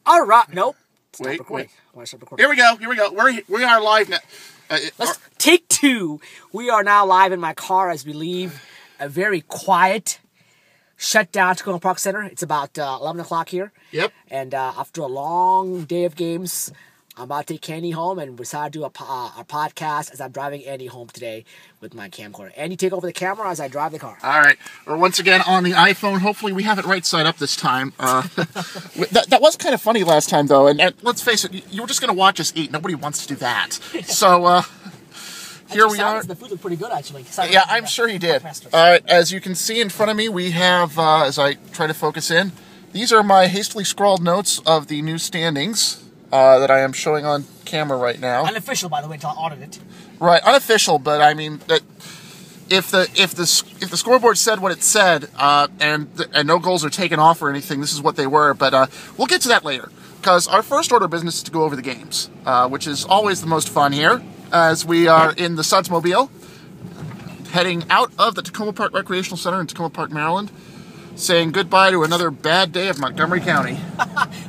All right. Nope. Wait. Stop recording. Here we go. We are live now. Let's take two. We are now live in my car as we leave a very quiet, shut down Tacoma Park Center. It's about 11 o'clock here. Yep. And after a long day of games, I'm about to take Andy home and decided to do a podcast as I'm driving Andy home today with my camcorder. Andy, take over the camera as I drive the car. All right. We're once again on the iPhone. Hopefully we have it right side up this time. That was kind of funny last time, though. And let's face it, you were just going to watch us eat. Nobody wants to do that. So here we are. The food looked pretty good, actually. Yeah, I'm sure he did. As you can see in front of me, we have, as I try to focus in, these are my hastily scrawled notes of the new standings. That I am showing on camera right now. Unofficial, by the way, until I audit it. Right, unofficial, but I mean that if the scoreboard said what it said, and no goals are taken off or anything, this is what they were. But we'll get to that later, because our first order of business is to go over the games, which is always the most fun here, as we are in the Sudsmobile, heading out of the Tacoma Park Recreational Center in Tacoma Park, Maryland, saying goodbye to another bad day of Montgomery County.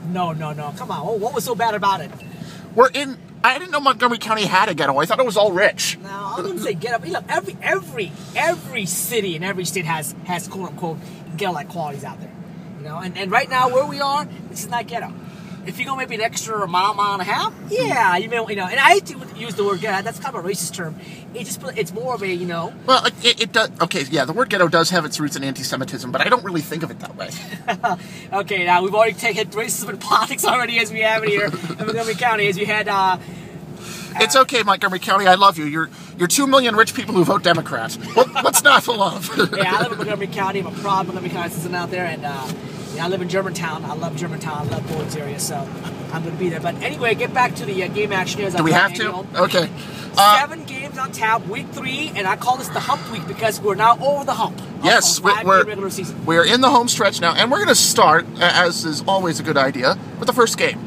No. Come on. What was so bad about it? I didn't know Montgomery County had a ghetto. I thought it was all rich. No, I wouldn't say ghetto. Look, every city and every state has quote unquote ghetto-like qualities out there. You know, and right now where we are, this is not ghetto. If you go maybe an extra mile and a half, yeah, you may, and I hate to use the word ghetto. That's kind of a racist term. It's more of a, Well, it does. Okay, yeah, the word ghetto does have its roots in anti-Semitism, but I don't really think of it that way. Okay, now we've already taken racism and politics already as we have it here in Montgomery County. As we had. It's okay, Montgomery County. I love you. You're 2 million rich people who vote Democrat. What's not to love? Yeah, I live in Montgomery County. I'm a proud Montgomery County citizen out there, and. I live in Germantown. I love Germantown. I love Boyd's area, so I'm going to be there. But anyway, get back to the game action here. Do we have to? Okay. 7 games on tap, week 3, and I call this the hump week because we're now over the hump. Yes, regular season. We're in the home stretch now, and we're going to start, as is always a good idea, with the first game.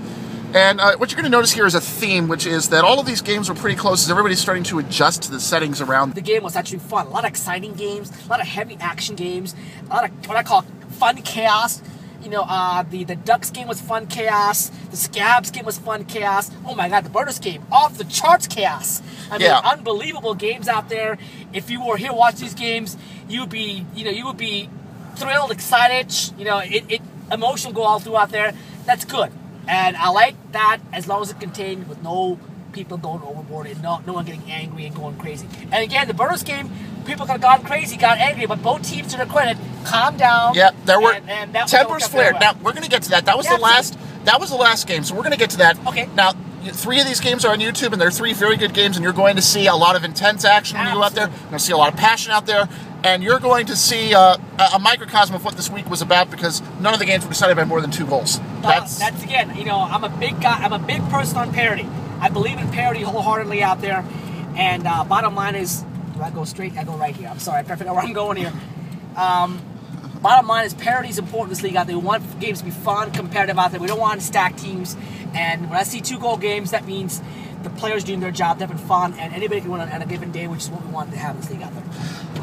And what you're going to notice here is a theme, which is that all of these games were pretty close as everybody's starting to adjust to the settings around. The game was actually fun. A lot of exciting games, a lot of heavy action games, a lot of what I call fun chaos. The Ducks game was fun chaos. The Scabs game was fun chaos. Oh my God, the Burners game, off the charts chaos. I mean, unbelievable games out there. If you were here watching these games, you would be thrilled, excited. Emotion go all through out there. That's good, and I like that as long as it contained with no people going overboard and no one getting angry and going crazy. And again, the Burners game, people could have gone crazy, got angry, but both teams, to their credit, calmed down. Yeah, there were and tempers flared. Now we're going to get to that. That was the last game, so we're going to get to that. Okay. Now, 3 of these games are on YouTube, and they're 3 very good games, and you're going to see a lot of intense action when you go out there. You're going to see a lot of passion out there, and you're going to see a microcosm of what this week was about, because none of the games were decided by more than 2 goals. That's again, I'm a big guy. I'm a big person on parity. I believe in parity wholeheartedly out there, and bottom line is, do I go straight? I go right here. I'm sorry, I can't figure out where I'm going here. Bottom line is parity is important in this league out there. We want games to be fun, competitive out there. We don't want to stack teams. And when I see 2-goal games, that means the players doing their job, they're having fun, and anybody can win on a given day, which is what we want to have in this league out there.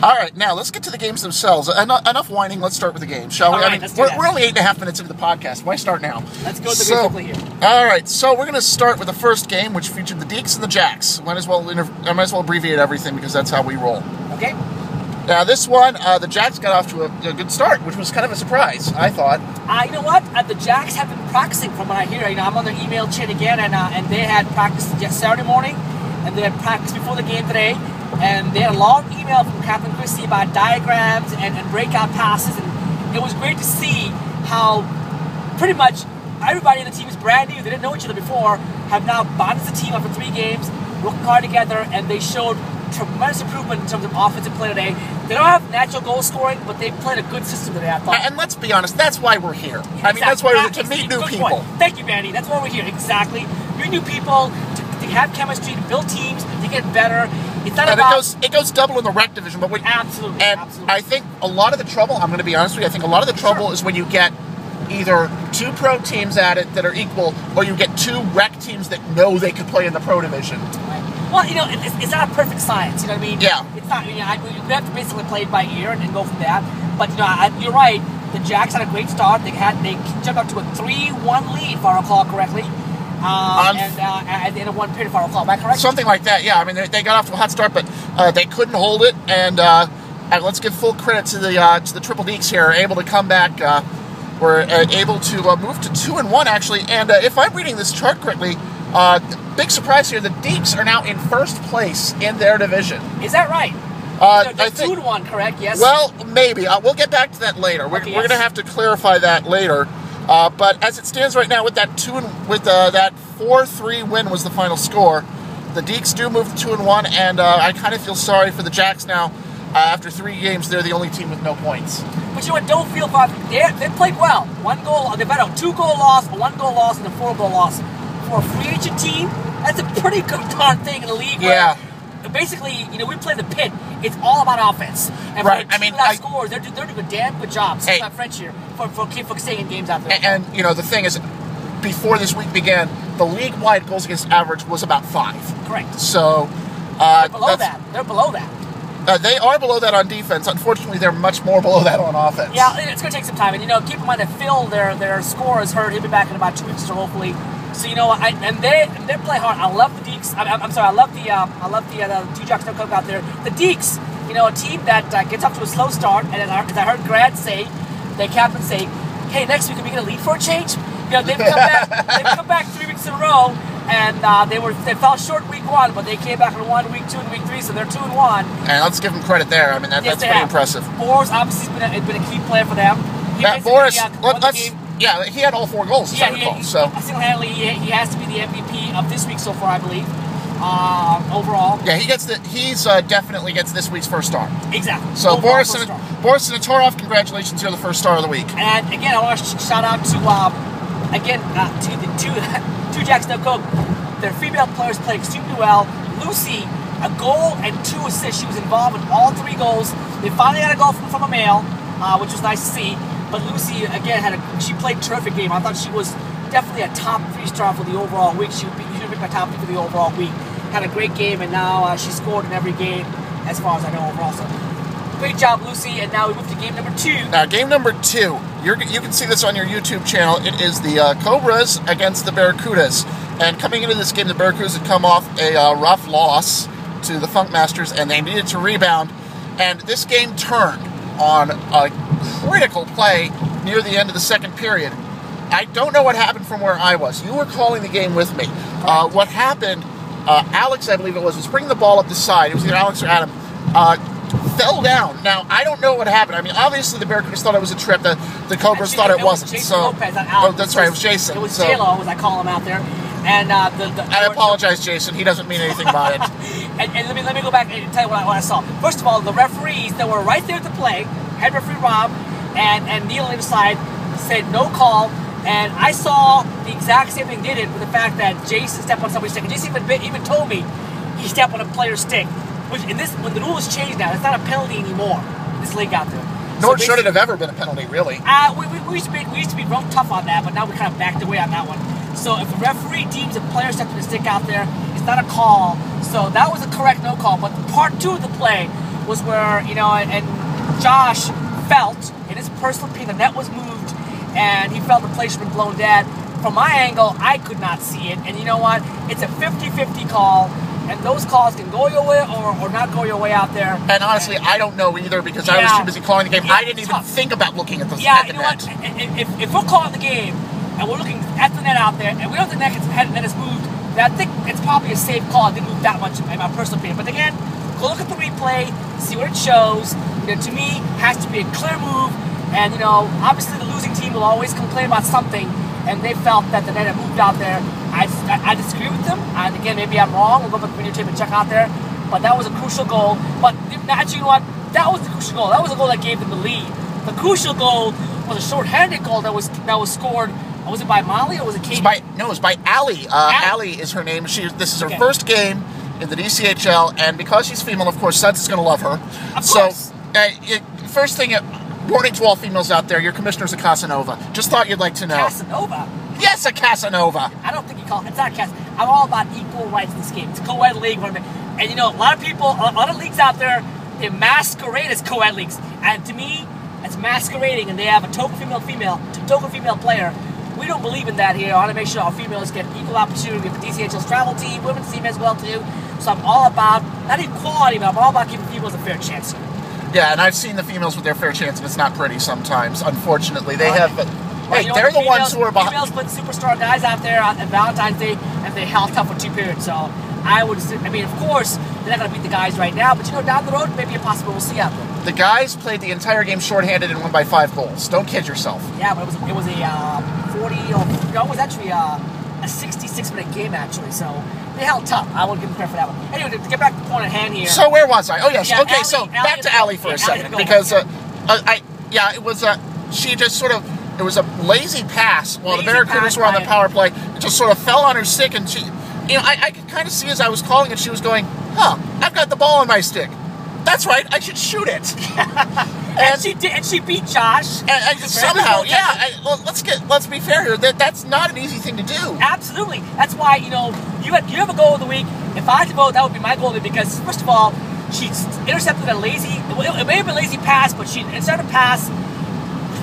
All right, now let's get to the games themselves. Enough whining. Let's start with the game, shall we? Right, we're only 8.5 minutes into the podcast. Why start now? Let's go quickly here. All right, so we're going to start with the first game, which featured the Deeks and the Jacks. I might as well abbreviate everything because that's how we roll. Okay. Now, this one, the Jacks got off to a good start, which was kind of a surprise, I thought. You know what? The Jacks have been practicing from what I hear. I'm on their email chain again, and they had practice Saturday morning, and they had practice before the game today, and they had a long email from Catherine Christie about diagrams and breakout passes, and it was great to see how pretty much everybody in the team is brand new. They didn't know each other before, have now bonded as a team after 3 games, working hard together, and they showed tremendous improvement in terms of offensive play today. They don't have natural goal scoring, but they played a good system today, I thought. And let's be honest, that's why we're here. Exactly. I mean, that's why we're here, to meet new people. Point. Thank you, Manny. That's why we're here. Exactly. Meet new people, to have chemistry, to build teams, to get better. It's not about... It goes double in the rec division. But absolutely. And I think a lot of the trouble, I'm going to be honest with you, I think a lot of the trouble is when you get either 2 pro teams at it that are equal, or you get 2 rec teams that know they could play in the pro division. Right. Well, it's not a perfect science, you know what I mean? Yeah. It's not, you have to basically play it by ear and go from that. But, you're right. the Jacks had a great start. They jumped up to a 3-1 lead, if I recall correctly. And at the end of one period, if I recall. Am I correct? Something like that, yeah. I mean, they got off to a hot start, but they couldn't hold it. And let's give full credit to the Triple Deeks here, able to come back. We're able to move to 2-1, actually. And if I'm reading this chart correctly, big surprise here, the Deeks are now in first place in their division. Is that right? I think 2-1, correct? Yes. Well, maybe. We'll get back to that later. We're going to have to clarify that later. But as it stands right now, with that that 4-3 win was the final score, the Deeks do move to 2-1, and I kind of feel sorry for the Jacks now. After 3 games, they're the only team with no points. But you know what? Don't feel bad. They played well. 1 goal. They've had a 2-goal loss, a 1-goal loss, and a 4-goal loss. For a free agent team, that's a pretty good darn thing in the league. Yeah. Basically, we play the pit. It's all about offense. And right. For a team that scores, they're doing a damn good job. Excuse my French here for staying in games out there. And the thing is, before this week began, the league-wide goals against average was about 5. Correct. So they're below that. They're below that. They are below that on defense. Unfortunately, they're much more below that on offense. Yeah, it's going to take some time. And keep in mind that Phil, their scorer, is hurt. He'll be back in about 2 weeks, so hopefully. So they play hard. I love the Deeks. I'm sorry. I love the 2 Jacks no coke out there. The Deeks, a team that gets off to a slow start, and as I heard Grad say, the captain say, "Hey, next week are we going to lead for a change?" They've come back 3 weeks in a row, and they fell short week 1, but they came back in week 2, and week 3, so they're 2-1. And let's give them credit there. I mean, that's pretty impressive. Boris obviously has been a key player for them. Boris, yeah, he had all 4 goals. So single-handedly, he has to be the MVP of this week so far, I believe. Overall, yeah, he's definitely gets this week's first star. Exactly. So overall, Boris Sinatorov, congratulations, you're the first star of the week. And again, I want to shout out to the 2 Jacks no coke. Their female players played extremely well. Lucy, a goal and 2 assists. She was involved in all 3 goals. They finally got a goal from a male, which was nice to see. But Lucy, again, she played a terrific game. I thought she was definitely a top 3-star for the overall week. She would be my top 3 for the overall week. Had a great game, and now she scored in every game, as far as I know overall. So, great job, Lucy. And now we move to game number 2. Now, game number 2, you can see this on your YouTube channel. It is the Cobras against the Barracudas. And coming into this game, the Barracudas had come off a rough loss to the Funkmasters, and they needed to rebound. And this game turned on a critical play near the end of the second period. I don't know what happened from where I was. You were calling the game with me. What happened, Alex, I believe it was bringing the ball up the side. It was either Alex or Adam. Fell down. Now, I don't know what happened. I mean, obviously the Barracudas thought it was a trip. The Cobras thought it wasn't. Jason Lopez, not Alex. That's right, it was Jason. It was J-Lo, as I call him out there. And I apologize, Jason. He doesn't mean anything by it. and let me go back and tell you what I saw. First of all, the referees that were right there at the play, head referee Rob and Neil on the other side, said no call. And I saw the exact same thing they did with the fact that Jason stepped on somebody's stick. And Jason even told me he stepped on a player's stick. Which when the rules changed now, it's not a penalty anymore. This league out there. Nor should it have ever been a penalty, really. We used to be real tough on that, but now we kind of backed away on that one. So if the referee deems a player stepped on a stick out there, it's not a call. So that was a correct no call. But part 2 of the play was where and Josh felt, in his personal opinion, the net was moved, and he felt the play should have been blown dead. From my angle, I could not see it. And you know what? It's a 50-50 call, and those calls can go your way or not go your way out there. And honestly, I don't know either because I was too busy calling the game. I didn't even think about looking at the net. Yeah, you know what? If we're calling the game and we're looking at the net out there, and we don't think the net is moved, then I think it's probably a safe call. It didn't move that much, in my personal opinion. But again, go look at the replay, see what it shows. To me, has to be a clear move. And, obviously the losing team will always complain about something, and they felt that the net had moved out there. I disagree with them. And again, maybe I'm wrong. We'll go back to the videotape and check out there. But that was a crucial goal. But actually, you know what? That was the crucial goal. That was the goal that gave them the lead. The crucial goal was a short-handed goal that was scored. Was it by Molly or was it Katie? It was by Allie. Allie is her name. This is her first game in the DCHL, and because she's female, of course, Suds is going to love her. Of course. So, first thing, warning to all females out there, your commissioner's a Casanova. Just thought you'd like to know. Casanova? Yes, a Casanova. I don't think you call it. It's not a Casanova. I'm all about equal rights in this game. It's a co-ed league. And a lot of people, a lot of leagues out there, they masquerade as co-ed leagues. And to me, that's masquerading and they have a token female player. We don't believe in that here. I want to make sure our females get equal opportunity with the DCHL's travel team, women's team as well too. So I'm all about, not equality, but I'm all about giving females a fair chance here. Yeah, and I've seen the females with their fair chance, and it's not pretty sometimes, unfortunately. They have... Hey, you know they're the ones who are behind. Females put superstar guys out there on Valentine's Day, and they held tough for 2 periods. So I mean, of course, they're not going to beat the guys right now, but down the road, maybe a possible we'll see out there. The guys played the entire game shorthanded and won by 5 goals. Don't kid yourself. Yeah, but it was a 40, it was actually a 66-minute game, actually. So they held tough. I will give them credit for that one. Anyway, to get back to the point at hand here. So where was I? Oh, yes. Yeah, okay, Allie, so back to Allie for a second. Because, it was, she just sort of, it was a lazy pass while the Barracudas were on the power play. It just sort of fell on her stick, and she, I could kind of see as I was calling it, she was going, I've got the ball on my stick. That's right, I should shoot it. and she did, and she beat Josh. And somehow, let's be fair here. That's not an easy thing to do. Absolutely. That's why you have a goal of the week. If I had to vote, that would be my goal of the week because first of all, she intercepted a lazy. It may have been a lazy pass, but she intercepted a pass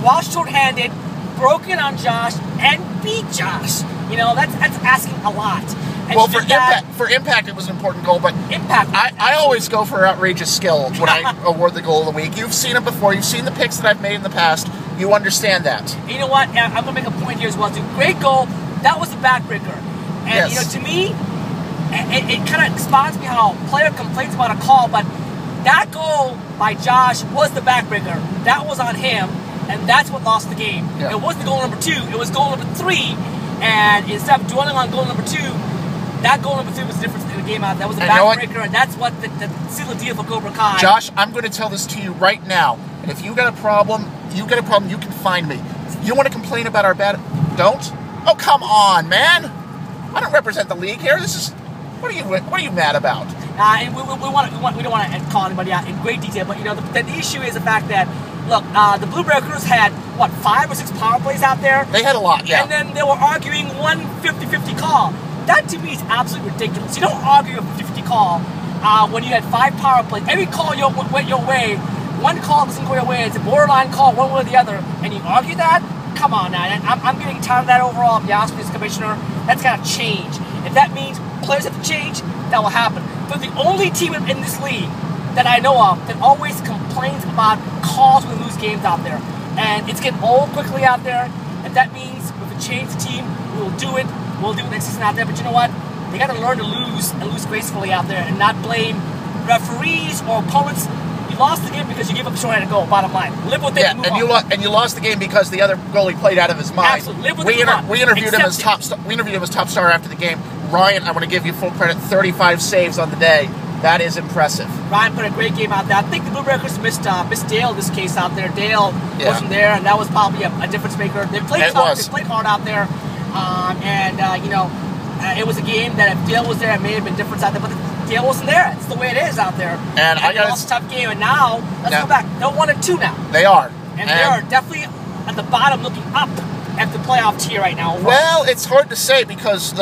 while short-handed, broke it on Josh, and beat Josh. That's asking a lot. And well, for impact, it was an important goal, but impact. I always go for outrageous skill when I award the goal of the week. You've seen it before. You've seen the picks that I've made in the past. You understand that. You know what? I'm going to make a point here as well, too. Great goal. That was the backbreaker. And, yes. To me, it kind of expounds me how a player complains about a call, but that goal by Josh was the backbreaker. That was on him, and that's what lost the game. Yeah. It wasn't goal number 2. It was goal number 3, and instead of dwelling on goal number 2, that goal number 3 was the difference in the game out. That was a backbreaker, and that's what the seal of deal for Cobra Kai. Josh, I'm going to tell this to you right now. And if you got a problem, you can find me. You want to complain about our bad... Don't? Oh, come on, man. I don't represent the league here. This is... What are you mad about? And we don't want to call anybody out in great detail, but the issue is the fact that look, the Blue Barracudas had 5 or 6 power plays out there. They had a lot, yeah. And then they were arguing one 50-50 call. That to me is absolutely ridiculous. You don't argue a 50-50 call when you had 5 power plays. Every call went your way. One call doesn't go your way. It's a borderline call, one way or the other, and you argue that. Come on now, I'm getting tired of that overall. To be honest with you, Commissioner, that's got to change. If that means players have to change, that will happen. But the only team in this league that I know of that always complains about calls when we lose games out there, and it's getting old quickly out there. If that means if we change the team, we will do it. We'll do it next season out there. But you know what? They got to learn to lose and lose gracefully out there, and not blame referees or opponents. You lost the game because you gave up a short-handed goal. Bottom line, live with it. Yeah, and move on. And you lost the game because the other goalie played out of his mind. Absolutely, live with it. We interviewed him as top. We interviewed him as top star after the game. Ryan, I want to give you full credit. 35 saves on the day. That is impressive. Ryan put a great game out there. I think the Blue Barracudas missed Dale in this case out there. Dale wasn't there, and that was probably a difference maker. They played tough. They played hard out there, it was a game that if Dale was there, it may have been different out there. But Dale wasn't there. It's the way it is out there. And I got a tough game. And now let's go back. They're 1-2 now. They are, and they are definitely at the bottom, looking up at the playoff tier right now. Well, it's hard to say because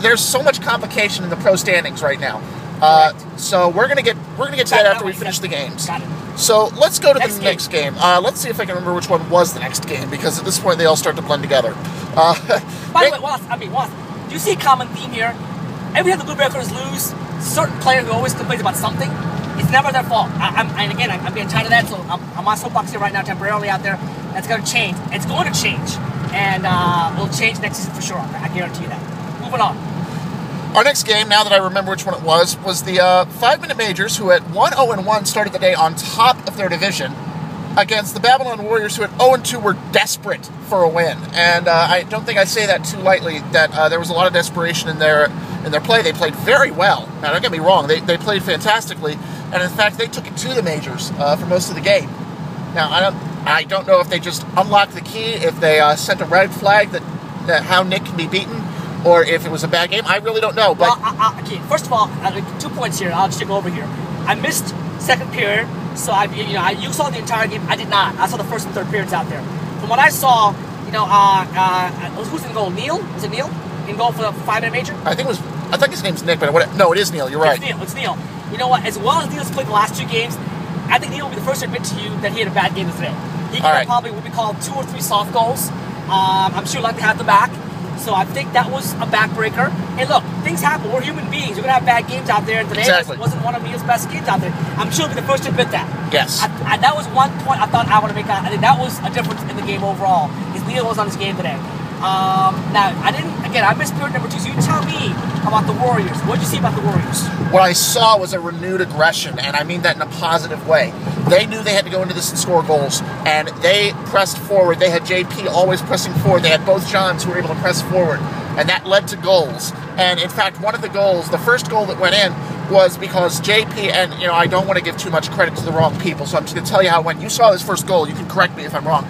there's so much complication in the pro standings right now. So we're gonna get to that after we finish the games. Got it. So let's go to the next game. Let's see if I can remember which one was the next game, because at this point they all start to blend together. By the way, Wallace, do you see a common theme here? Every time the Blue Barracudas lose, certain player who always complains about something, it's never their fault. I'm getting tired of that, so I'm on soapbox here right now temporarily out there. That's going to change. It's going to change. And it'll change next season for sure. I guarantee you that. Moving on. Our next game, now that I remember which one it was the 5-Minute Majors, who at 1-0-1 started the day on top of their division, against the Babylon Warriors, who at 0-2 were desperate for a win. And I don't think I say that too lightly, that there was a lot of desperation in their play. They played very well. Now, don't get me wrong, they played fantastically, and in fact, they took it to the Majors for most of the game. Now, I don't know if they just unlocked the key, if they sent a red flag that how Nick can be beaten, or if it was a bad game. I really don't know. But okay, first of all, 2 points here. I'll just go over here. I missed second period, so you saw the entire game. I did not. I saw the first and third periods out there. From what I saw, who's in goal? Neil? Was it Neil in goal for the 5-Minute Major? I think his name's Nick, but no, it is Neil. You're right. It's Neil. You know what? As well as Neil's played the last 2 games, I think Neil will be the first to admit to you that he had a bad game today. He All got right. probably what we call 2 or 3 soft goals. I'm sure he'd like to have them back. So I think that was a backbreaker. And look, things happen. We're human beings. We're going to have bad games out there. And today wasn't one of Neil's best games out there. I'm sure he'll be the first to admit that. Yes. That was one point I thought I want to make out. I think that was a difference in the game overall. Is Neil was on his game today. Now, I missed period number 2, so you tell me about the Warriors. What did you see about the Warriors? What I saw was a renewed aggression, and I mean that in a positive way. They knew they had to go into this and score goals, and they pressed forward. They had JP always pressing forward. They had both Johns who were able to press forward, and that led to goals. And in fact, one of the goals, the first goal that went in, was because JP, and I don't want to give too much credit to the wrong people, so I'm just going to tell you how it went. You saw this first goal. You can correct me if I'm wrong.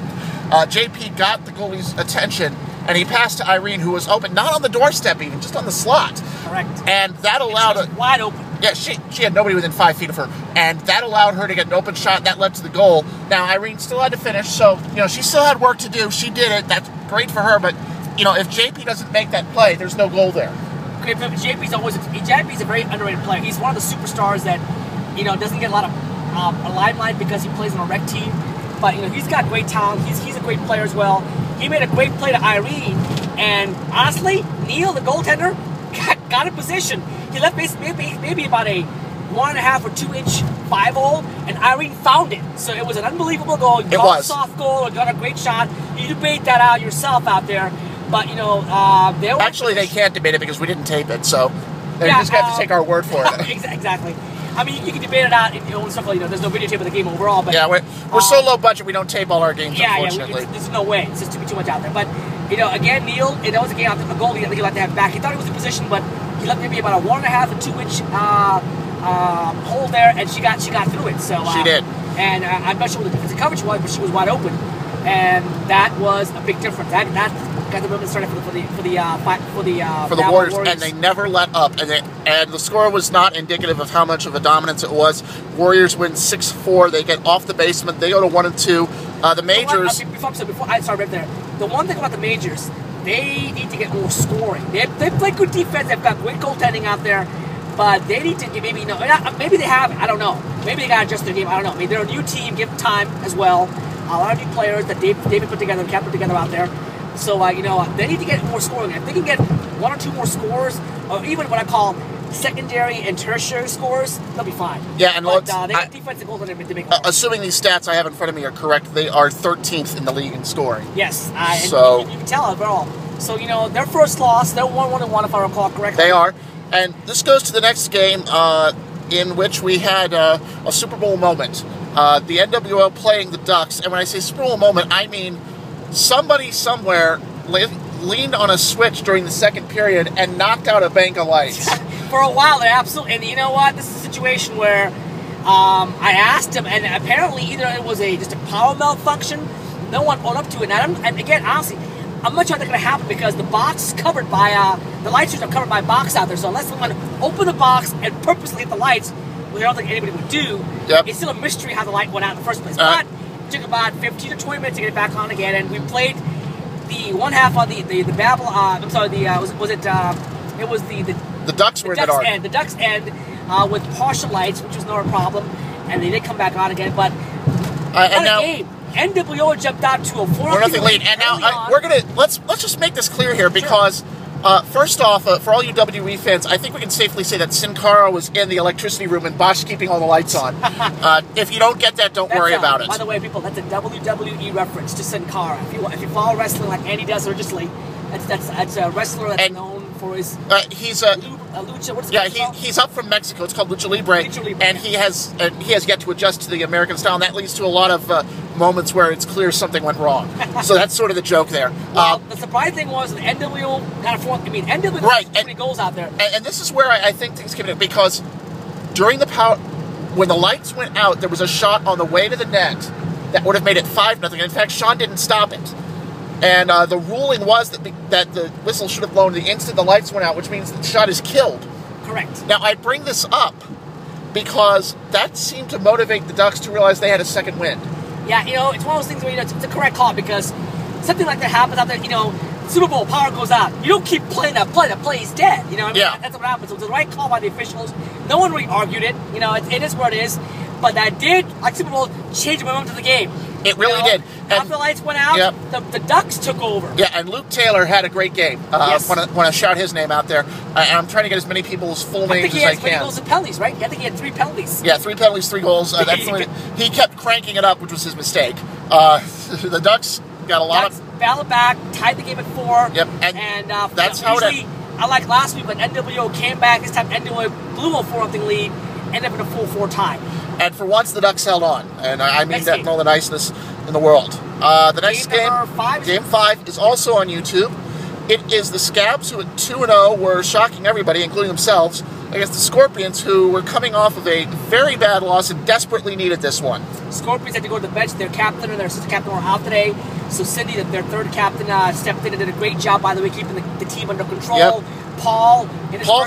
JP got the goalie's attention, and he passed to Irene, who was open, not on the doorstep even, just on the slot. Correct. And that allowed her wide open. Yeah, she had nobody within 5 feet of her, and that allowed her to get an open shot. That led to the goal. Now Irene still had to finish, so she still had work to do. She did it. That's great for her. But if JP doesn't make that play, there's no goal there. Okay, but JP's a very underrated player. He's one of the superstars that doesn't get a lot of limelight because he plays on a rec team. But he's got great talent. He's a great player as well. He made a great play to Irene, and honestly, Neil, the goaltender, got in position. He left maybe about a 1.5 or 2 inch 5-hole, and Irene found it. So it was an unbelievable goal. It was a soft goal, got a great shot. You debate that out yourself out there, but actually they can't debate it because we didn't tape it, so they just got to take our word for it. Exactly. I mean, you can debate it out and stuff like there's no videotape of the game overall, but we're so low budget we don't tape all our games. Unfortunately, there's no way. It's just too much out there. But again, Neil, that was a game, a goal he liked to have back. He thought he was in position, but he left maybe about a 1.5 or 2 inch hole there, and she got through it. So she did. And I'm not sure what the defensive coverage was, but she was wide open, and that was a big difference. That got the movement started for the Warriors, and they never let up. And the score was not indicative of how much of a dominance it was. Warriors win 6-4. They get off the basement. They go to 1-2. The majors. Before I start right there, the one thing about the majors, they need to get more scoring. They play good defense. They've got great goaltending out there, but they need to maybe they have. I don't know. Maybe they got to adjust their game. I don't know. Maybe they're a new team. Give them time as well. A lot of new players that David put together, Cap put together out there. So they need to get more scoring. If they can get 1 or 2 more scores, or even what I call secondary and tertiary scores, they'll be fine. Yeah, and they got defensive goals to make assuming these stats I have in front of me are correct, they are 13th in the league in scoring. Yes, so you can tell overall. So their first loss, they're 1-1 if I recall correctly. They are, and this goes to the next game in which we had a Super Bowl moment. The NWO playing the Ducks, and when I say Super Bowl moment, I mean somebody somewhere leaned on a switch during the second period and knocked out a bank of lights. For a while, they're absolutely. And you know what? This is a situation where I asked him, and apparently either it was just a power malfunction, no one owned up to it. And again, honestly, I'm not sure that's going to happen because the box is covered by the light switches are covered by a box out there. So unless someone opened the box and purposely hit the lights, which I don't think anybody would do, it's still a mystery how the light went out in the first place. But it took about 15 to 20 minutes to get it back on again, and we played the one half on the Babel. I'm sorry, it was the Ducks were in the dark. The Ducks end with partial lights, which was not a problem, and they did come back on again. But and now, game. NWO jumped out to a 4-0 lead, and now we're gonna let's just make this clear here because first off, for all you WWE fans, I think we can safely say that Sin Cara was in the electricity room and Bosch keeping all the lights on. If you don't get that, don't worry about it. By the way, people, that's a WWE reference to Sin Cara. If you follow wrestling like Andy does religiously, that's a wrestler that's known for his. He's a lucha. What's he's up from Mexico. It's called Lucha Libre, and he has yet to adjust to the American style, and that leads to a lot of moments where it's clear something went wrong. So that's sort of the joke there. Well, the surprising thing was the NWO got a fourth. I mean, NWO got so many goals out there, and this is where I think things came in because during the power, when the lights went out, there was a shot on the way to the net that would have made it 5-0. In fact, Sean didn't stop it. And the ruling was that the whistle should have blown the instant the lights went out, which means the shot is killed. Correct. Now, I bring this up because that seemed to motivate the Ducks to realize they had a second wind. Yeah, it's one of those things where it's a correct call because something like that happens out there. Super Bowl, power goes out. You don't keep playing that play. That play is dead. You know what I mean? Yeah. That's what happens. So it was the right call by the officials. No one really argued it. It is what it is. But that did, like Super Bowl, change the momentum of the game. It really did. After the lights went out, yep. the Ducks took over. Yeah, and Luke Taylor had a great game. Yes. Want to shout his name out there. And I'm trying to get as many people's full names as I can. I think he had 3 goals and penalties, right? I think he had 3 penalties. Yeah, 3 penalties, 3 goals. He kept cranking it up, which was his mistake. The Ducks got a lot of... battled back, tied the game at 4. Yep, and that's how it... Unlike last week, when NWO came back, this time NWO blew a 4-0 lead, ended up in a full 4 tie. And for once, the Ducks held on. And I mean that in all the niceness in the world. The next game, Game 5, is also on YouTube. It is the Scabs, who at 2-0 were shocking everybody, including themselves, against the Scorpions, who were coming off of a very bad loss and desperately needed this one. Scorpions had to go to the bench. Their captain and their assistant captain were out today. So Cindy, their third captain, stepped in and did a great job, by the way, keeping the team under control. Yep. Paul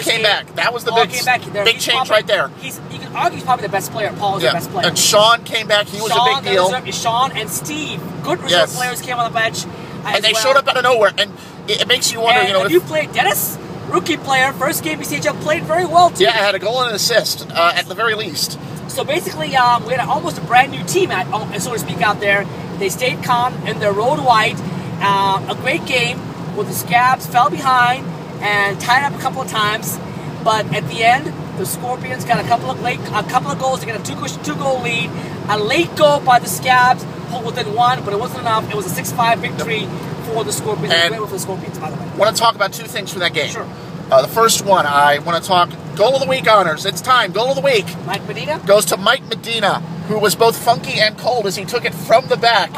came back. That was the big change right there. You can argue he's probably the best player. Paul is the best player. And Sean came back. He was a big deal. Sean and Steve, good reserve players, came on the bench. And they showed up out of nowhere. And it makes you wonder, if you played Dennis, rookie player, first game DCHL, played very well too. Yeah, I had a goal and an assist at the very least. So basically, we had almost a brand new team, so to speak, out there. They stayed calm in their road white. A great game where the Scabs fell behind and tied up a couple of times, but at the end, the Scorpions got a couple of goals to get a 2-goal lead. A late goal by the Scabs, pulled within 1, but it wasn't enough. It was a 6-5 victory for the Scorpions. And for the Scorpions, by the way. I want to talk about 2 things from that game. Sure. The first one, I want to talk Goal of the Week honors. It's time. Goal of the Week. Mike Medina? Goes to Mike Medina, who was both funky and cold as he took it from the back.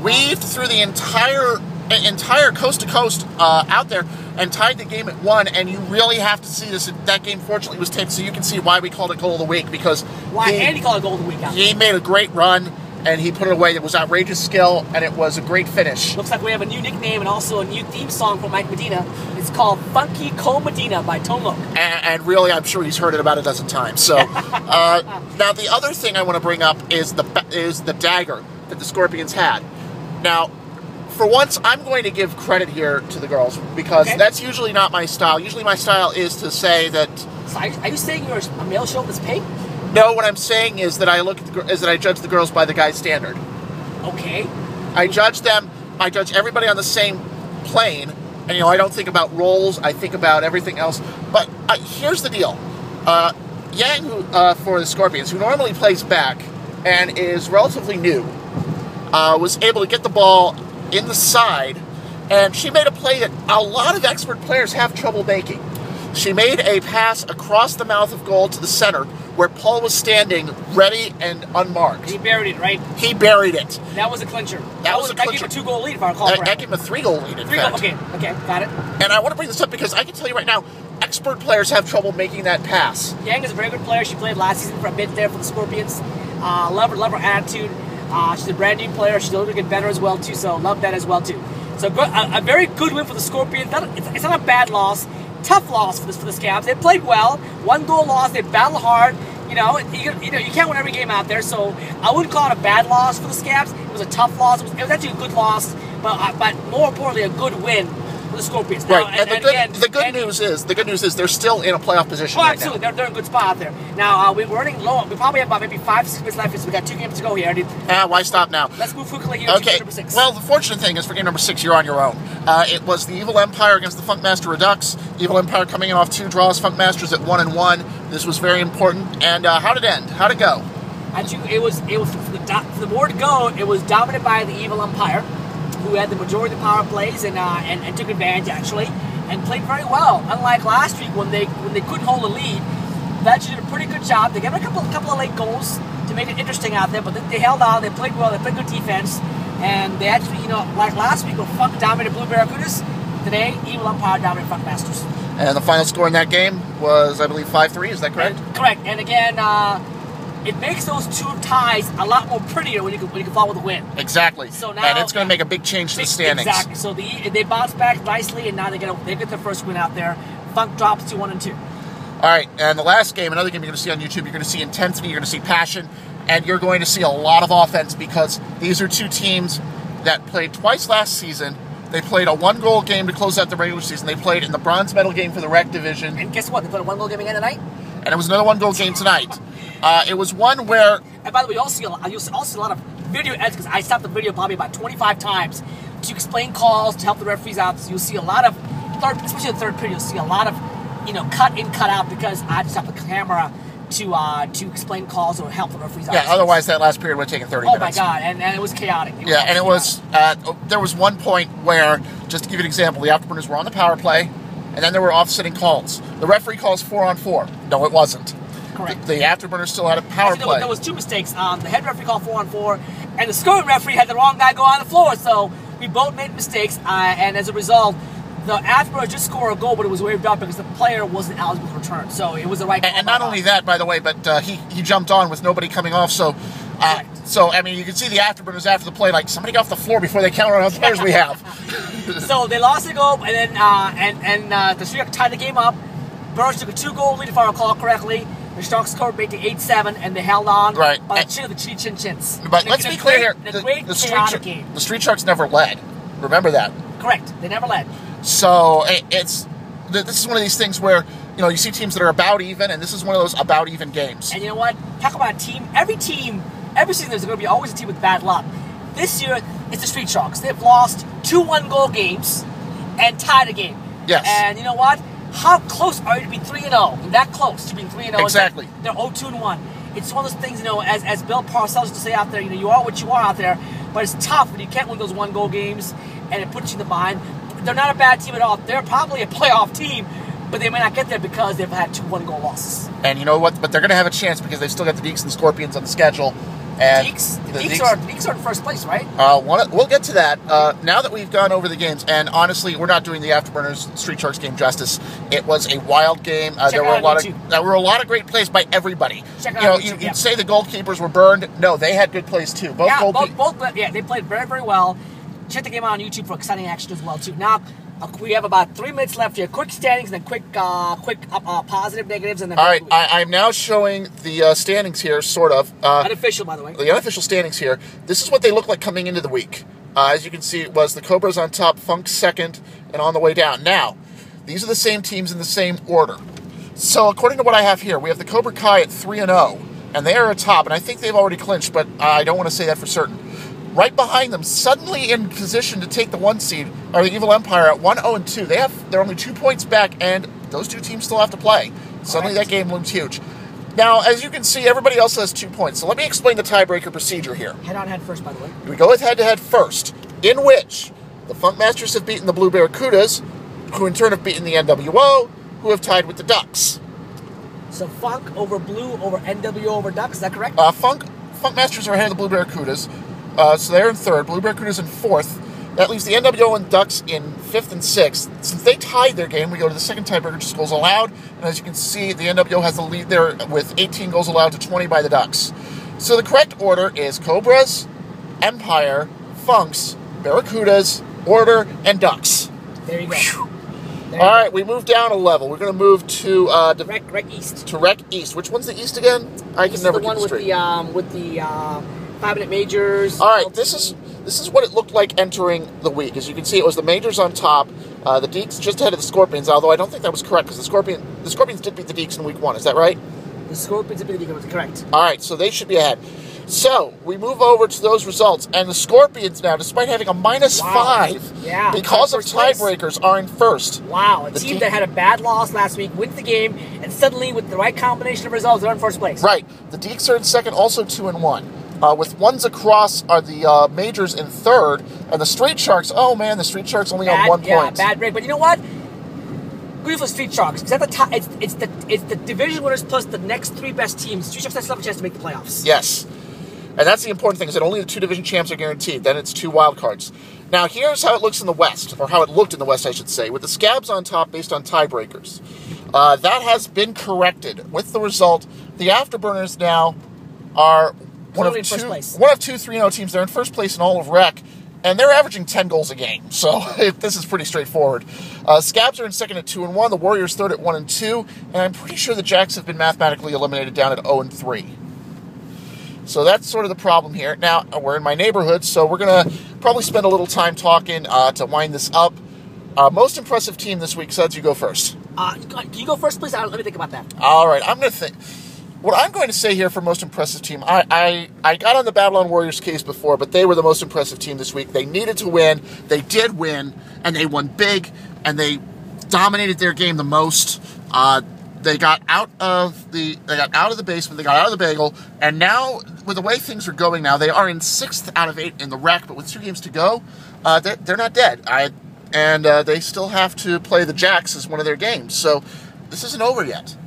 Weaved through the entire coast to coast out there and tied the game at 1. And you really have to see this. That game, fortunately, was taped, so you can see why we called it Goal of the Week, because Andy called it Goal of the Week. He made a great run, and he put it away. It was outrageous skill, and it was a great finish. Looks like we have a new nickname and also a new theme song from Mike Medina. It's called Funky Co Medina by Tone Loc. And really, I'm sure he's heard it about a dozen times. So now the other thing I want to bring up is the dagger that the Scorpions had. Now, for once, I'm going to give credit here to the girls, because that's usually not my style. Usually my style is to say that... So are you saying you're a male chauvinist pig? No, what I'm saying is that I judge the girls by the guy's standard. Okay. I judge them. I judge everybody on the same plane, and I don't think about roles. I think about everything else. But here's the deal: Yang, for the Scorpions, who normally plays back and is relatively new, was able to get the ball in the side, and she made a play that a lot of expert players have trouble making. She made a pass across the mouth of goal to the center, where Paul was standing, ready and unmarked. He buried it, right? He buried it. That was a clincher. That was a clincher. That gave him a 2-goal lead, if I recall correctly. That gave him a 3-goal lead, in fact. Okay, got it. And I want to bring this up because I can tell you right now, expert players have trouble making that pass. Yang is a very good player. She played last season for a bit there for the Scorpions. Love her attitude. She's a brand new player. She's looking to get better as well, too, so love that as well, too. So a very good win for the Scorpions. It's not a bad loss. Tough loss for the Scabs. They played well. 1-goal loss. They battled hard. You can't win every game out there, so I wouldn't call it a bad loss for the Scabs. It was a tough loss. It was actually a good loss, but more importantly, a good win for the Scorpions. Right, now, and the good news is they're still in a playoff position right absolutely. now. They're in a good spot out there. Now, we're running low. We probably have about maybe 5-6 minutes left, so we got 2 games to go here. Why stop now? Let's move quickly here to game number 6. Well, the fortunate thing is for game number 6, you're on your own. It was the Evil Empire against the Funkmaster Redux. Evil Empire coming in off 2 draws. Funkmasters at 1-1. This was very important. And how did it end? How'd it go? It was for the more to go. It was dominated by the Evil Empire, who had the majority of the power plays and took advantage actually, and played very well. Unlike last week when they couldn't hold a lead, they actually did a pretty good job. They gave a couple of late goals to make it interesting out there, but they held on. They played well. They played good defense, and they actually, like last week when Funk dominated Blue Barracudas, today Evil Empire dominated Funkmasters. And the final score in that game was, I believe, 5-3. Is that correct? Correct. And again, it makes those 2 ties a lot more prettier when you can follow with a win. Exactly. So now, and it's going to make a big change to the standings. Exactly. So they bounce back nicely, and now they get their first win out there. Funk drops to 1-2. All right, and the last game, another game you're going to see on YouTube, you're going to see intensity, you're going to see passion, and you're going to see a lot of offense, because these are 2 teams that played twice last season. They played a 1-goal game to close out the regular season. They played in the bronze medal game for the rec division. And guess what? They played a 1-goal game again tonight? And it was another 1-goal game tonight. It was one where... And by the way, you'll also see a lot of video edits because I stopped the video probably about 25 times to explain calls, to help the referees out. So you'll see a lot of, especially the third period, you'll see a lot of, cut in, cut out because I had to stop the camera to explain calls or help the referees out. Yeah, otherwise that last period would have taken 30 minutes. Oh my God, and it was chaotic. It was, there was one point where, just to give you an example, the Afterburners were on the power play, and then there were offsetting calls. The referee calls 4-on-4. No, it wasn't. Correct. The Afterburners still had a power play. There was two mistakes. The head referee called 4-on-4, and the scoring referee had the wrong guy go on the floor. So we both made mistakes, and as a result, the Afterburners just scored a goal, but it was waved up because the player wasn't eligible to return. So it was the right call. And not only that, by the way, but he jumped on with nobody coming off. So, I mean, you can see the Afterburners after the play, like, somebody got off the floor before they count on how many players we have. So they lost the goal, and then the Sharks tied the game up. Burns took a 2-goal lead, if I recall correctly. The Sharks scored, made it 8-7, and they held on by the chin of the chin chins. But let's be clear here: the Street Sharks never led. Remember that. Correct. They never led. So this is one of these things where you see teams that are about even, and this is one of those about even games. And you know what? Talk about a team. Every season there's going to be always a team with bad luck. This year it's the Street Sharks. They've lost 2 1-goal games and tied a game. Yes. And you know what? How close are you to be 3-0? That close to being 3-0. Exactly. They're 0-2-1. It's one of those things, as Bill Parcells used to say out there, you are what you are out there, but it's tough when you can't win those 1-goal games and it puts you in the bind. They're not a bad team at all. They're probably a playoff team, but they may not get there because they've had 2 1-goal losses. And you know what? But they're going to have a chance because they've still got the Deeks and the Scorpions on the schedule. And the Deeks are in first place, right? We'll get to that. Now that we've gone over the games, and honestly, we're not doing the Afterburners Street Sharks game justice. It was a wild game. There were a lot of great plays by everybody. You'd say the goalkeepers were burned. No, they had good plays too. Both they played very, very well. Check the game out on YouTube for exciting action as well too. Now we have about 3 minutes left here. Quick standings, and then quick positive, negatives, and then. All right, I'm now showing the standings here, sort of. Unofficial, by the way. The unofficial standings here. This is what they look like coming into the week. As you can see, it was the Cobras on top, Funk second, and on the way down. Now, these are the same teams in the same order. So according to what I have here, we have the Cobra Kai at 3-0, and they are atop, and I think they've already clinched, but I don't want to say that for certain. Right behind them, suddenly in position to take the 1 seed, are the Evil Empire at 1-0-2. They're only 2 points back, and those two teams still have to play. Suddenly that game looms huge. Now, as you can see, everybody else has 2 points. So let me explain the tiebreaker procedure here. Head-on-head first, by the way. We go with head-to-head first, in which the Funk Masters have beaten the Blue Barracudas, who in turn have beaten the NWO, who have tied with the Ducks. So Funk over Blue over NWO over Ducks, is that correct? Funk Masters are ahead of the Blue Barracudas. So they're in third. Blue Barracudas in fourth. That leaves the NWO and Ducks in 5th and 6th. Since they tied their game, we go to the second tiebreaker, just goals allowed. And as you can see, the NWO has the lead there with 18 goals allowed to 20 by the Ducks. So the correct order is Cobras, Empire, Funks, Barracudas, Order, and Ducks. There you go. All right, we move down a level. We're going to move to Rec East. To Rec East. Which one's the East again? I can never keep it straight. With the 5-minute majors. All right, this is what it looked like entering the week. As you can see, it was the majors on top. The Deeks just ahead of the Scorpions, although I don't think that was correct because the Scorpions did beat the Deeks in week 1. Is that right? The Scorpions did beat the Deeks. Was correct. All right, so they should be ahead. So we move over to those results, and the Scorpions now, despite having a -5, because of tiebreakers, are in first. Wow, a team that had a bad loss last week wins the game, and suddenly, with the right combination of results, they're in first place. Right. The Deeks are in second, also 2-1. With ones across are the majors in third, and the Street Sharks. Oh man, the Street Sharks only on 1 point. Yeah, bad break. But you know what? Good for Street Sharks. Because at the top, it's the division winners plus the next 3 best teams. Street Sharks still have a chance to make the playoffs. Yes. And that's the important thing, is that only the 2 division champs are guaranteed. Then it's 2 wild cards. Now, here's how it looks in the West, or how it looked in the West, I should say, with the Scabs on top based on tiebreakers. That has been corrected. With the result, the Afterburners now are one of 2 3-0 teams. They're in first place in all of Rec, and they're averaging 10 goals a game. So this is pretty straightforward. Scabs are in second at 2-1. The Warriors third at 1-2, and I'm pretty sure the Jacks have been mathematically eliminated down at 0-3. So that's sort of the problem here. Now, we're in my neighborhood, so we're going to probably spend a little time talking to wind this up. Most impressive team this week. Suds, you go first. Can you go first, please? Let me think about that. All right, I'm going to think. what I'm going to say here for most impressive team, I got on the Babylon Warriors case before, but they were the most impressive team this week. They needed to win. They did win, and they won big, and they dominated their game the most. They got out of the basement. They got out of the bagel, and now with the way things are going now, they are in 6th out of 8 in the rec. But with 2 games to go, they're not dead. They still have to play the Jacks as one of their games. So this isn't over yet.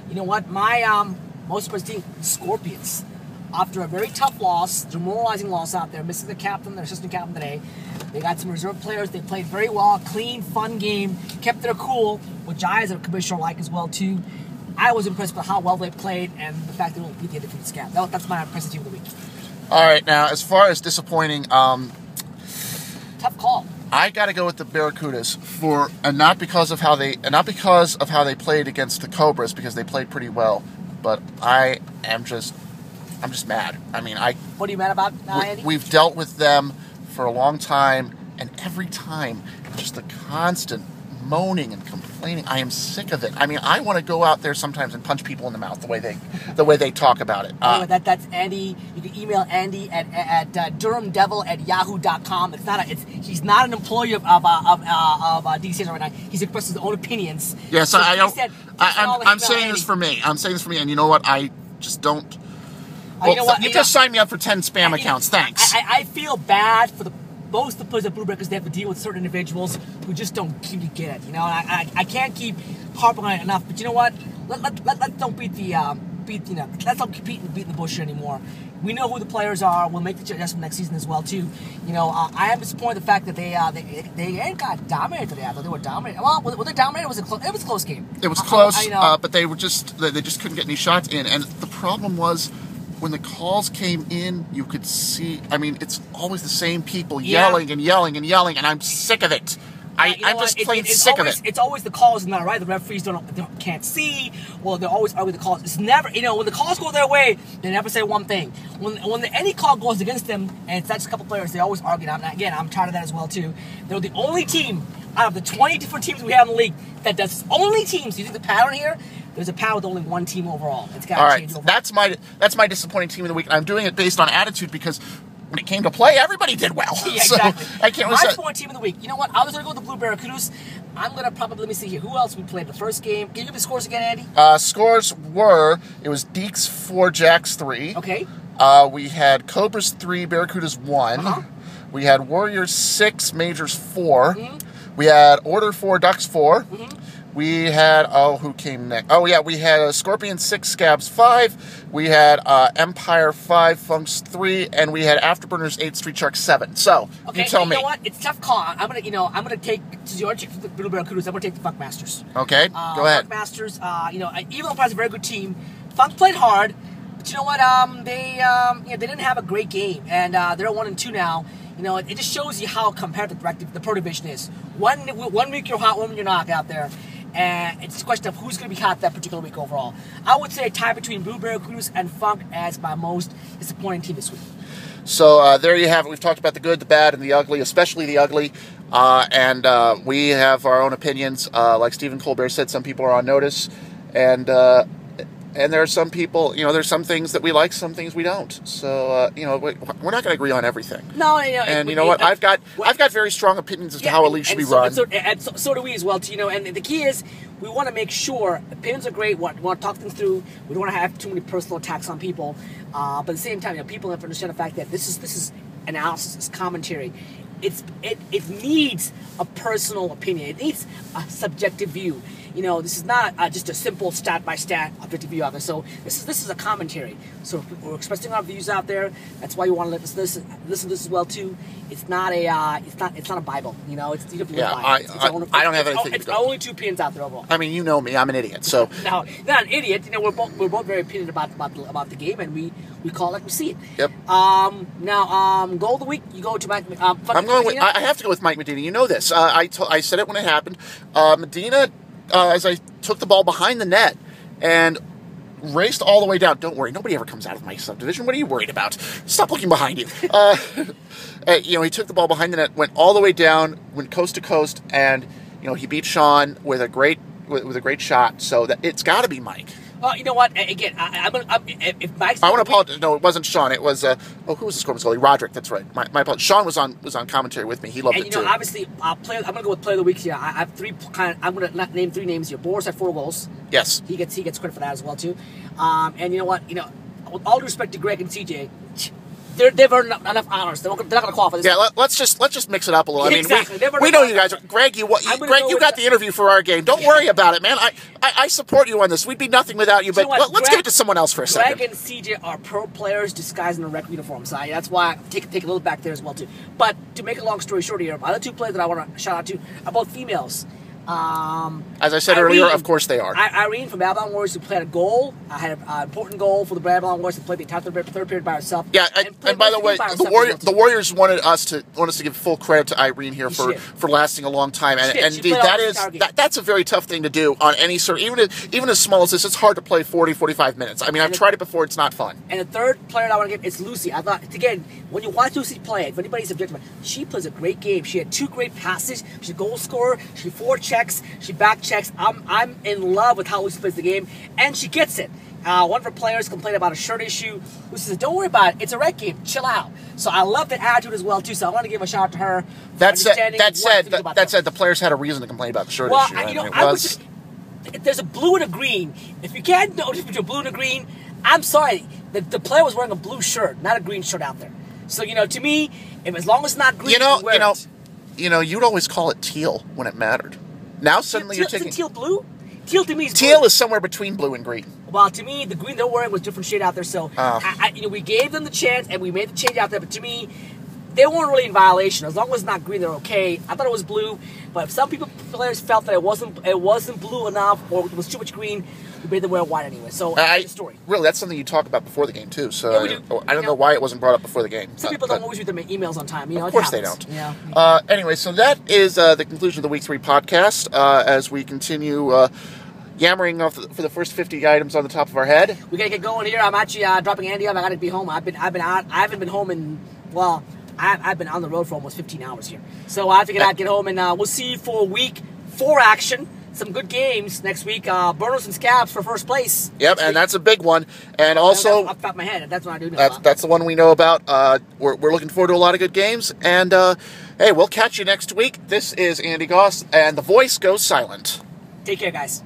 You know what? My most impressive team, Scorpions. After a very tough loss, demoralizing loss out there, missing the captain, their assistant captain today. They got some reserve players. They played very well, clean, fun game, kept their cool, which I, as a commissioner, like as well too. I was impressed by how well they played and the fact that they won't beat the undefeated Scab. That's my impressive team of the week. All right, now as far as disappointing, tough call. I got to go with the Barracudas not because of how they played against the Cobras, because they played pretty well, but I'm just mad. I mean, What are you mad about, Andy? We've dealt with them for a long time, and every time, just the constant moaning and complaining. I am sick of it. I mean, I want to go out there sometimes and punch people in the mouth the way they talk about it. Anyway, that's Andy. You can email Andy at durhamdevil@yahoo.com. He's not an employee of DCHL right now. He's expressing his own opinions. Yes, so I'm saying this for me. I'm saying this for me, and you know what? I just don't. Well, you just signed me up for 10 spam accounts. Thanks. I feel bad for most of the players at Blue because they have to deal with certain individuals who just don't keep to get it. You know, I can't keep harping on it enough. But you know what? Let's don't let's not compete and beat the bush anymore. We know who the players are. We'll make the adjustment next season as well too. You know, I am disappointed in the fact that they ain't got dominated today. I thought they were dominated. Well, were they dominated? It was a close game. It was close, but they just couldn't get any shots in. And the problem was, when the calls came in, you could see, I mean, it's always the same people yelling and yelling and yelling, and I'm sick of it. I'm just plain sick of it. It's always the calls, not right. The referees can't see. Well, they're always arguing the calls. It's never, when the calls go their way, they never say one thing. When any call goes against them, and it's not just a couple players, they always argue. I'm tired of that as well too. They're the only team out of the 20 different teams we have in the league that does only teams. You see the pattern here? There's a pattern with only one team overall. It's got to change overall. That's my disappointing team of the week. I'm doing it based on attitude because when it came to play, everybody did well. Yeah, exactly. So I can't really say. My team of the week. You know what? I was going to go with the Blue Barracudas. I'm going to probably, let me see here. Who else we played the first game? Can you give me the scores again, Andy? Scores were, it was Deeks 4, Jacks 3. Okay. We had Cobras 3, Barracudas 1. Uh-huh. We had Warriors 6, Majors 4. Mm-hmm. We had Order 4, Ducks 4. Mm-hmm. We had, who came next? Oh, yeah, we had Scorpion 6, Scabs 5. We had Empire 5, Funks 3. And we had Afterburners 8, Street Shark 7. So, you tell me. You know what? It's a tough call. I'm going to take, to your chick for the Blue Barracudas, I'm going to take the Funkmasters. Okay, go ahead. Funkmasters, even though it's a very good team, Funk played hard. But you know what? They didn't have a great game. And they're 1-2 now. You know, it just shows you how competitive the Pro Division is. One week you're hot, 1 week you're not out there. And it's a question of who's going to be hot that particular week overall. I would say a tie between Blue Barracudas and Funk as my most disappointing team this week. So there you have it. We've talked about the good, the bad, and the ugly, especially the ugly. And we have our own opinions. Like Stephen Colbert said, some people are on notice. And there are some people, there's some things that we like, some things we don't. So, we're not going to agree on everything. No, and you know what? I've got very strong opinions as to how a league should be run. So do we as well. And the key is, we want to make sure opinions are great. We want to talk them through. We don't want to have too many personal attacks on people. But at the same time, people have to understand the fact that this is analysis, it's commentary. It needs a personal opinion. It needs a subjective view. This is not just a simple stat by stat objective view of it. So this is a commentary. So we're expressing our views out there. That's why you want to listen to this as well too. It's not a Bible. It's you don't I don't have anything. It's only 2 opinions out there overall. I mean, you know me. I'm an idiot. So no, not an idiot. We're both very opinionated about the game, and we call it like we see it. Yep. Now, goal of the week. You go to Mike. I'm going with. I have to go with Mike Medina. You know this. I said it when it happened. Medina. As I took the ball behind the net and raced all the way down. Don't worry, nobody ever comes out of my subdivision. What are you worried about? Stop looking behind you. He took the ball behind the net, went all the way down, went coast to coast, and he beat Sean with a great shot. So that it's got to be Mike. Well, you know what? Again, if Mike's... I want to apologize. No, it wasn't Sean. It was, who was the scoreboard goalie? Roderick, that's right. My apologies. Sean was on commentary with me. He loved it, too. And, obviously, I'm going to go with Player of the Week here. I have I'm going to name 3 names here. Boris had 4 goals. Yes. He gets credit for that as well, too. And you know what? With all due respect to Greg and CJ, they've earned enough honors. They're not going to qualify this. Yeah, let's just mix it up a little. I mean, exactly. we know you guys. Greg, you got the interview for our game. Don't worry about it, man. I support you on this. We'd be nothing without you. But let's give it to someone else for a second. Greg and CJ are pro players disguised in a rec uniform. So that's why I take a little back there as well too. But to make a long story short here, other 2 players that I want to shout out to are both females. As I said earlier, of course they are. Irene from Babylon Warriors, who played a goal. I had an important goal for the Babylon Warriors to play the entire third period by herself. Yeah, and by the way, the Warriors wanted us to give full credit to Irene here for lasting a long time, and indeed that's a very tough thing to do on any sort. Even as small as this, it's hard to play 40, 45 minutes. I mean, I've tried it before; it's not fun. And the third player I want to give is Lucy. I thought, again, when you watch Lucy play, if anybody's objective, she plays a great game. She had 2 great passes. She's a goal scorer. She 4 checks. She back checks. I'm in love with how Lucy plays the game, and she gets it. One of her players complained about a shirt issue. Lucy says, "Don't worry about it. It's a rec game. Chill out." So I love the attitude as well too. So I want to give a shout out to her. That said, the players had a reason to complain about the shirt issue. Well, there's a blue and a green. If you can't notice between a blue and a green, I'm sorry. The player was wearing a blue shirt, not a green shirt out there. So to me, as long as it's not green, you'd always call it teal when it mattered. Now suddenly you're taking teal blue. Teal to me is teal blue. Is somewhere between blue and green. Well, to me, the green they're wearing was a different shade out there. So we gave them the chance and we made the change out there. But to me, they weren't really in violation. As long as it's not green, they're okay. I thought it was blue, but if some players felt that it wasn't blue enough or it was too much green, we made them wear white anyway. So that's the story. Really, that's something you talk about before the game too. So yeah, we do. I don't know why it wasn't brought up before the game. Some people don't always read their emails on time. Of course they don't. Yeah. Anyway, so that is the conclusion of the Week 3 podcast. As we continue yammering off for the first 50 items on the top of our head. We gotta get going here. I'm actually dropping Andy off. I gotta be home. I've been out. I haven't been home in I've been on the road for almost 15 hours here. So I have to get home, and we'll see you for Week 4 action. Some good games next week. Burners and Scabs for first place. Yep, and that's a big one. And also, off the top of my head, that's what I do know that's the one we know about. We're looking forward to a lot of good games. And, hey, we'll catch you next week. This is Andy Goss, and the voice goes silent. Take care, guys.